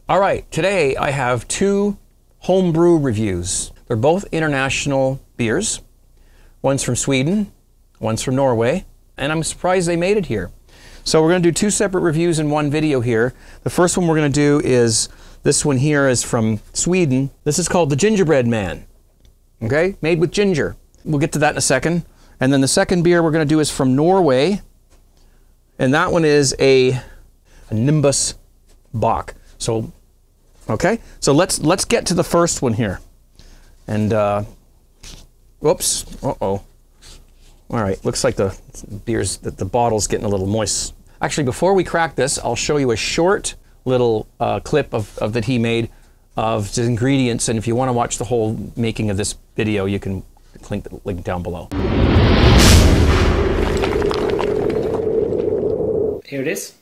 All right, today I have two homebrew reviews. They're both international beers. One's from Sweden, one's from Norway, and I'm surprised they made it here. So we're going to do two separate reviews in one video here. The first one we're going to do is, this one here is from Sweden. This is called the Gingerbread Man, okay? Made with ginger. We'll get to that in a second. And then the second beer we're going to do is from Norway, and that one is a Nimbus Bock. So, okay, so let's get to the first one here. And, whoops, uh-oh. All right, looks like the beer's, the bottle's getting a little moist. Actually, before we crack this, I'll show you a short little clip of that he made of the ingredients, and if you want to watch the whole making of this video, you can click the link down below. Here it is.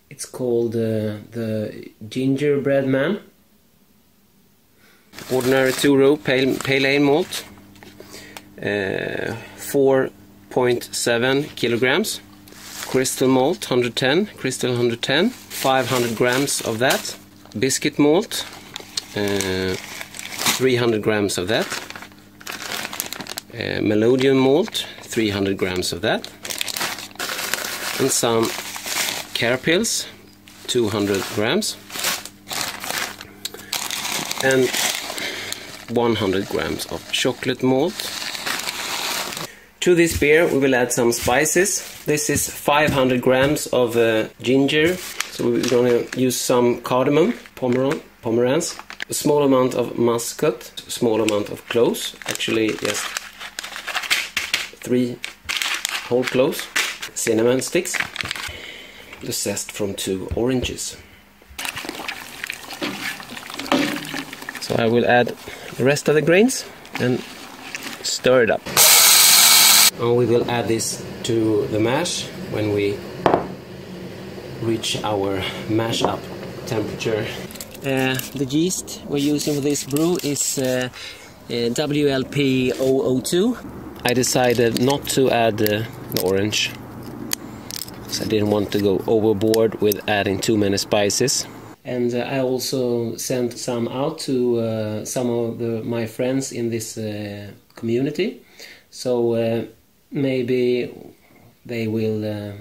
It's called the Gingerbread Man. Ordinary 2-row pale ale malt. 4.7 kilograms. Crystal malt 110. Crystal 110. 500 grams of that. Biscuit malt. 300 grams of that. Melodium malt. 300 grams of that. And some Carapils, 200 grams, and 100 grams of chocolate malt. To this beer we will add some spices. This is 500 grams of ginger, so we're going to use some cardamom, pomeranz, a small amount of muscat, a small amount of cloves, actually just 3 whole cloves, cinnamon sticks, the zest from 2 oranges. So I will add the rest of the grains and stir it up. And we will add this to the mash when we reach our mash up temperature. The yeast we're using for this brew is WLP002. I decided not to add the orange. I didn't want to go overboard with adding too many spices. And I also sent some out to some of my friends in this community. So maybe they will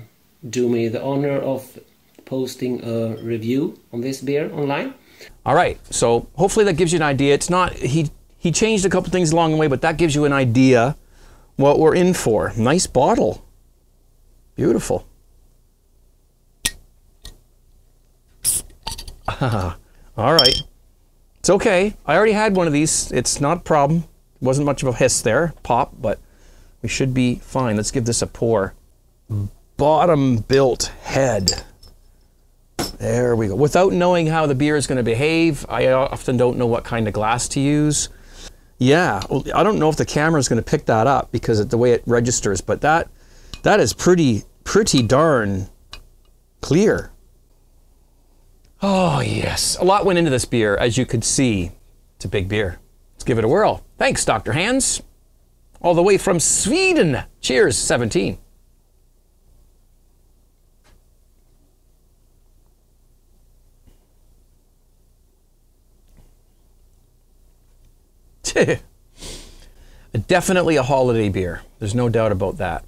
do me the honor of posting a review on this beer online. All right, so hopefully that gives you an idea. It's not, he changed a couple things along the way, but that gives you an idea what we're in for. Nice bottle. Beautiful. All right, it's okay. I already had one of these. It's not a problem. Wasn't much of a hiss there, pop, but we should be fine. Let's give this a pour. Bottom built head. There we go. Without knowing how the beer is going to behave, I often don't know what kind of glass to use. Yeah, well, I don't know if the camera is going to pick that up because of the way it registers, but that is pretty darn clear. Oh yes, a lot went into this beer, as you could see. It's a big beer. Let's give it a whirl. Thanks, Dr. Hans. All the way from Sweden. Cheers, 17. Definitely a holiday beer. There's no doubt about that.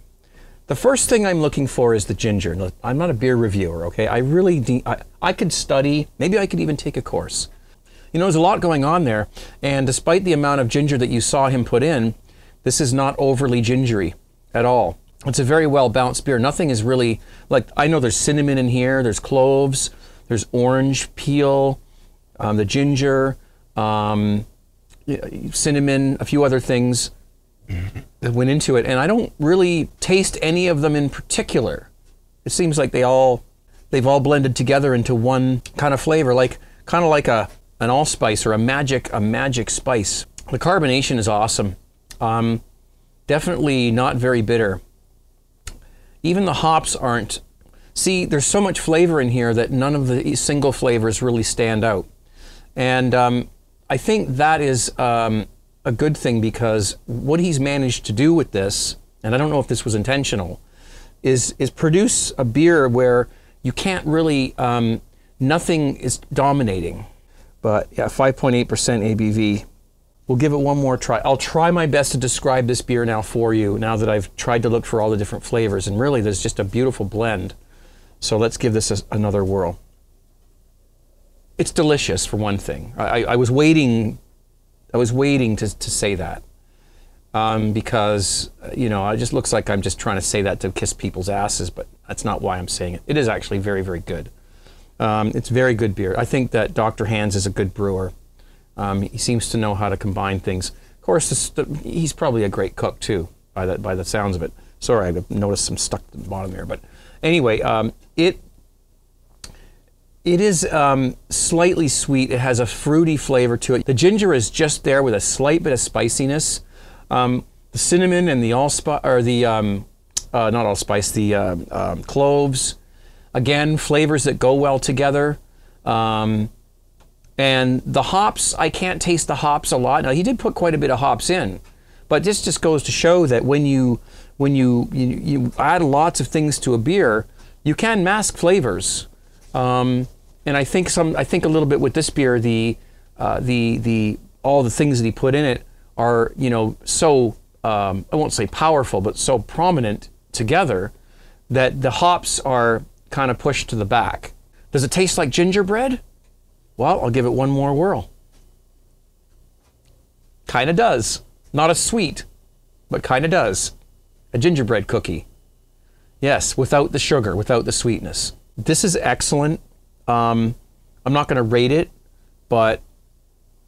The first thing I'm looking for is the ginger. I'm not a beer reviewer, okay? I could study, maybe I could even take a course. You know, there's a lot going on there, and despite the amount of ginger that you saw him put in, this is not overly gingery at all. It's a very well balanced beer. Nothing is really, like, I know there's cinnamon in here, there's cloves, there's orange peel, the ginger, cinnamon, a few other things that went into it, and I don't really taste any of them in particular. It seems like they've all blended together into one kind of flavor, kind of like an allspice or a magic spice. The carbonation is awesome. Definitely not very bitter. Even the hops aren't. See, there's so much flavor in here that none of the single flavors really stand out, and I think that is a good thing, because what he's managed to do with this, and I don't know if this was intentional, is produce a beer where you can't really, nothing is dominating. But yeah, 5.8% ABV. We'll give it one more try. I'll try my best to describe this beer now for you, now that I've tried to look for all the different flavors. And really, there's just a beautiful blend. So let's give this another whirl. It's delicious, for one thing. I was waiting to say that. Because, you know, it just looks like I'm just trying to say that to kiss people's asses, but that's not why I'm saying it. It is actually very, very good. It's very good beer. I think that Dr. Hans is a good brewer. He seems to know how to combine things. Of course, he's probably a great cook too, by the sounds of it. Sorry, I noticed some stuck at the bottom there. But anyway, it is slightly sweet. It has a fruity flavor to it. The ginger is just there with a slight bit of spiciness. The cinnamon and the allspice, or the not allspice, the cloves. Again, flavors that go well together. And the hops, I can't taste the hops a lot. Now, he did put quite a bit of hops in, but this just goes to show that when you add lots of things to a beer, you can mask flavors. And I think a little bit with this beer, all the things that he put in it are, you know, so I won't say powerful, but so prominent together that the hops are kind of pushed to the back. Does it taste like gingerbread? Well, I'll give it one more whirl. Kind of does. Not as sweet, but kind of does. A gingerbread cookie. Yes, without the sugar, without the sweetness. This is excellent. I'm not going to rate it, but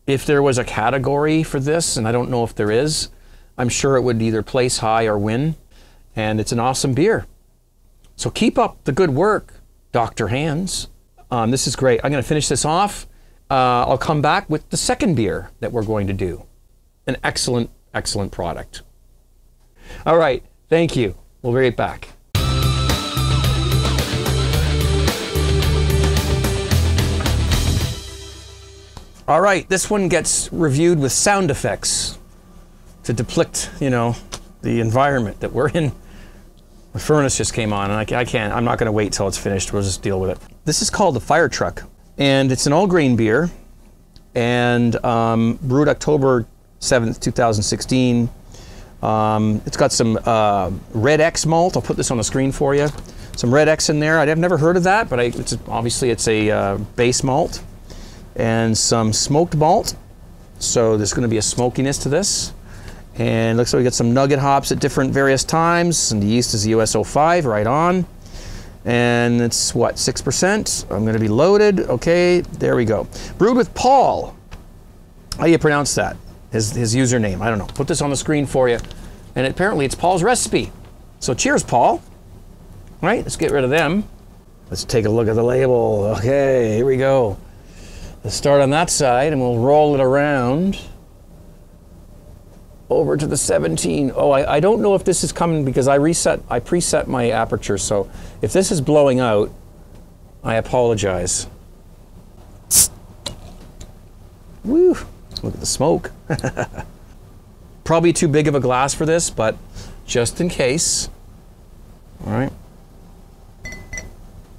if there was a category for this, and I don't know if there is, I'm sure it would either place high or win. And it's an awesome beer. So keep up the good work, Dr. Hans. This is great. I'm going to finish this off. I'll come back with the second beer that we're going to do. An excellent, excellent product. All right. Thank you. We'll be right back. All right. This one gets reviewed with sound effects to depict, you know, the environment that we're in. The furnace just came on, and I'm not going to wait till it's finished. We'll just deal with it. This is called the Fire Truck, and it's an all-grain beer, and brewed October 7th, 2016. It's got some Red X malt. I'll put this on the screen for you. Some Red X in there. I've never heard of that, but obviously it's a base malt, and some smoked malt. So there's going to be a smokiness to this. And looks like we got some nugget hops at different various times, and the yeast is the US-05 right on. And it's what, 6%? I'm going to be loaded. Okay, there we go. Brewed with Paul. How do you pronounce that? His username. I don't know. Put this on the screen for you. And apparently it's Paul's recipe. So cheers, Paul. All right, let's get rid of them. Let's take a look at the label. Okay, here we go. Let's start on that side, and we'll roll it around over to the 17. Oh, I don't know if this is coming because I preset my aperture, so if this is blowing out, I apologize. Woo, look at the smoke. Probably too big of a glass for this, but just in case. All right.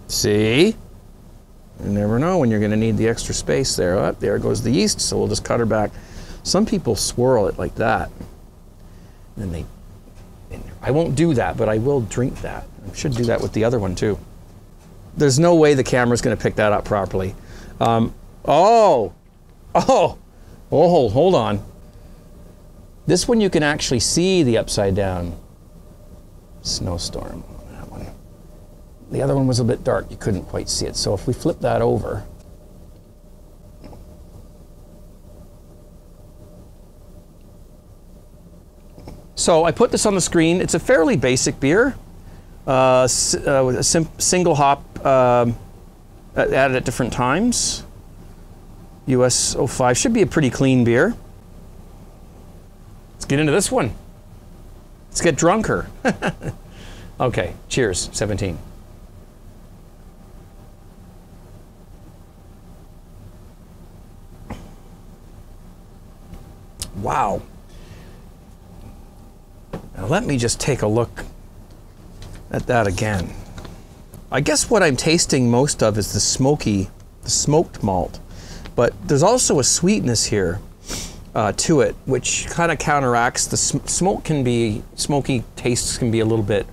See? You never know when you're going to need the extra space there. Oh, there goes the yeast, so we'll just cut her back. Some people swirl it like that. And I won't do that, but I will drink that. I should do that with the other one too. There's no way the camera's going to pick that up properly. Hold on. This one you can actually see the upside down snowstorm on that one. The other one was a bit dark. You couldn't quite see it. So if we flip that over, so I put this on the screen. It's a fairly basic beer, with a single hop added at different times. US-05 should be a pretty clean beer. Let's get into this one. Let's get drunker. Okay, cheers, 17. Wow. Now let me just take a look at that again. I guess what I'm tasting most of is the smoked malt, but there's also a sweetness here to it, which kind of counteracts the smoky tastes can be a little bit,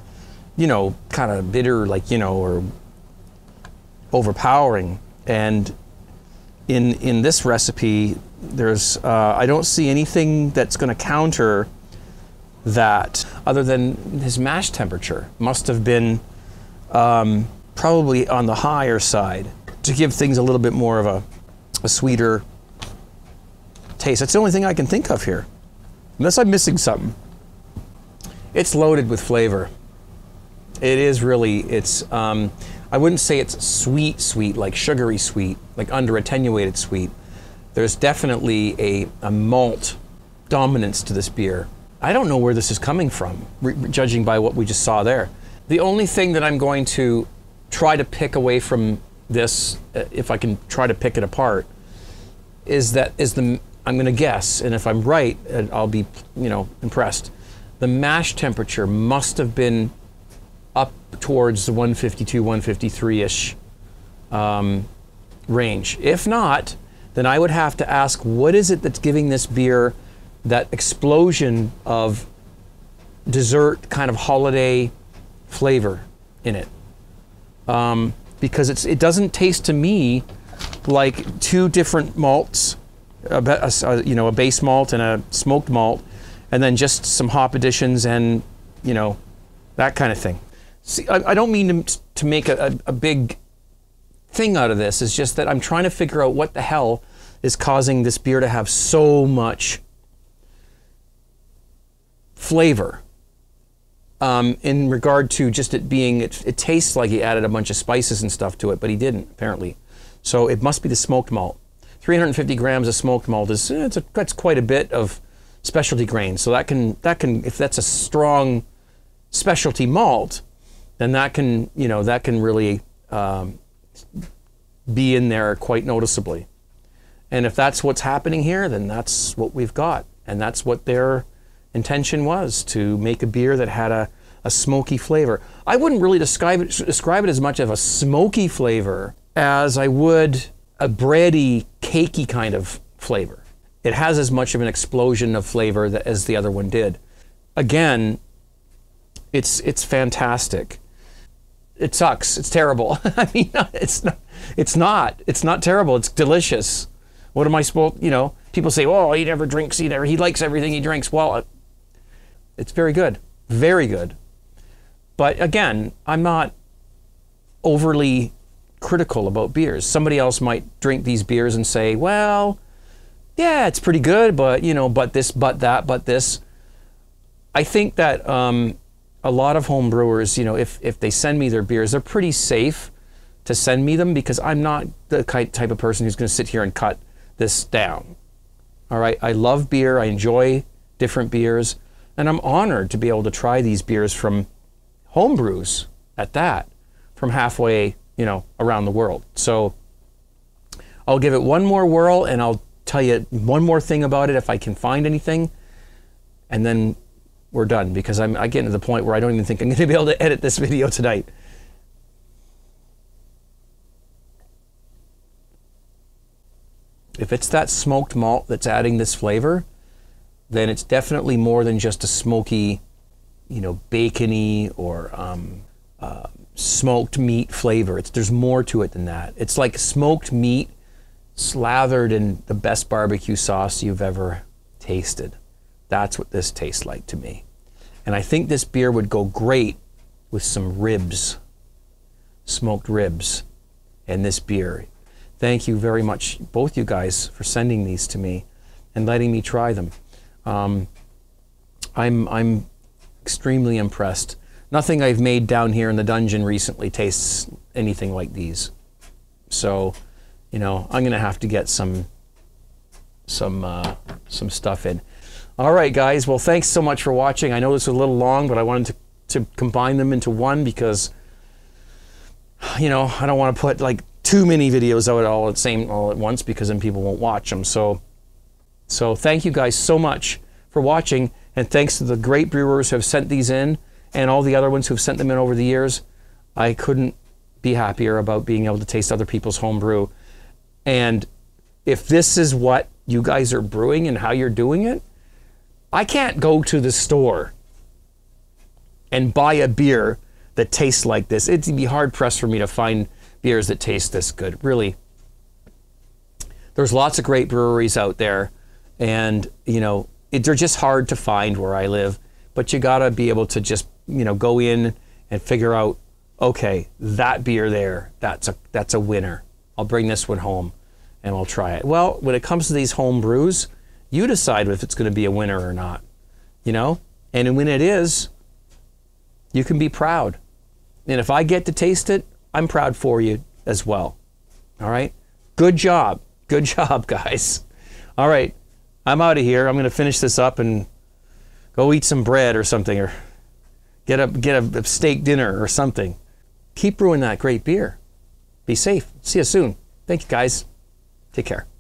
you know, kind of bitter, like, you know, or overpowering. And in this recipe, there's I don't see anything that's going to counter that, other than his mash temperature must have been probably on the higher side to give things a little bit more of a sweeter taste. That's the only thing I can think of here, unless I'm missing something. It's loaded with flavor. It is really, it's, I wouldn't say it's sweet, like sugary sweet, like under attenuated sweet. There's definitely a malt dominance to this beer. I don't know where this is coming from, judging by what we just saw there. The only thing that I'm going to try to pick away from this, if I can try to pick it apart, I'm going to guess, and if I'm right, I'll be, you know, impressed. The mash temperature must have been up towards the 152, 153-ish range. If not, then I would have to ask, what is it that's giving this beer that explosion of dessert kind of holiday flavor in it? Because it doesn't taste to me like two different malts, you know, a base malt and a smoked malt, and then just some hop additions and, you know, that kind of thing. See, I don't mean to make a big thing out of this. It's just that I'm trying to figure out what the hell is causing this beer to have so much flavor in regard to just it being, it tastes like he added a bunch of spices and stuff to it, but he didn't, apparently. So it must be the smoked malt. 350 grams of smoked malt is, that's quite a bit of specialty grain. So that can, if that's a strong specialty malt, then that can, you know, that can really be in there quite noticeably. And if that's what's happening here, then that's what we've got. And that's what their intention was, to make a beer that had a smoky flavor. I wouldn't really describe it as much of a smoky flavor as I would a bready, cakey kind of flavor. It has as much of an explosion of flavor as the other one did. Again, it's fantastic. It sucks. It's terrible. I mean, it's not terrible. It's delicious. What am I supposed, you know, people say, oh, he never drinks, he likes everything he drinks. Well, it's very good. Very good. But again, I'm not overly critical about beers. Somebody else might drink these beers and say, well, yeah, it's pretty good, but, you know, but this, but that, but this. I think that a lot of home brewers, you know, if they send me their beers, they're pretty safe to send me them, because I'm not the type of person who's going to sit here and cut this down. All right, I love beer, I enjoy different beers, and I'm honored to be able to try these beers from home brews at that, from halfway, you know, around the world. So I'll give it one more whirl, and I'll tell you one more thing about it if I can find anything, and then we're done, because I'm getting to the point where I don't even think I'm going to be able to edit this video tonight. If it's that smoked malt that's adding this flavor, then it's definitely more than just a smoky, you know, bacony or smoked meat flavor. There's more to it than that. It's like smoked meat slathered in the best barbecue sauce you've ever tasted. That's what this tastes like to me. And I think this beer would go great with some ribs, smoked ribs, and this beer. Thank you very much, both you guys, for sending these to me and letting me try them. I'm extremely impressed. Nothing I've made down here in the dungeon recently tastes anything like these. So, you know, I'm gonna have to get some stuff in. All right, guys. Well, thanks so much for watching. I know this was a little long, but I wanted to combine them into one, because, you know, I don't want to put like too many videos out all at once, because then people won't watch them. So thank you guys so much for watching, and thanks to the great brewers who have sent these in and all the other ones who've sent them in over the years, I couldn't be happier about being able to taste other people's home brew. And if this is what you guys are brewing and how you're doing it, I can't go to the store and buy a beer that tastes like this. It'd be hard pressed for me to find beers that taste this good, really. There's lots of great breweries out there, and you know, they're just hard to find where I live, but you gotta be able to just, you know, go in and figure out, okay, that beer there, that's a winner. I'll bring this one home and I'll try it. Well, when it comes to these home brews, you decide if it's gonna be a winner or not, you know? And when it is, you can be proud. And if I get to taste it, I'm proud for you as well. All right? Good job. Good job, guys. All right. I'm out of here. I'm going to finish this up and go eat some bread or something, or get a steak dinner or something. Keep brewing that great beer. Be safe. See you soon. Thank you, guys. Take care.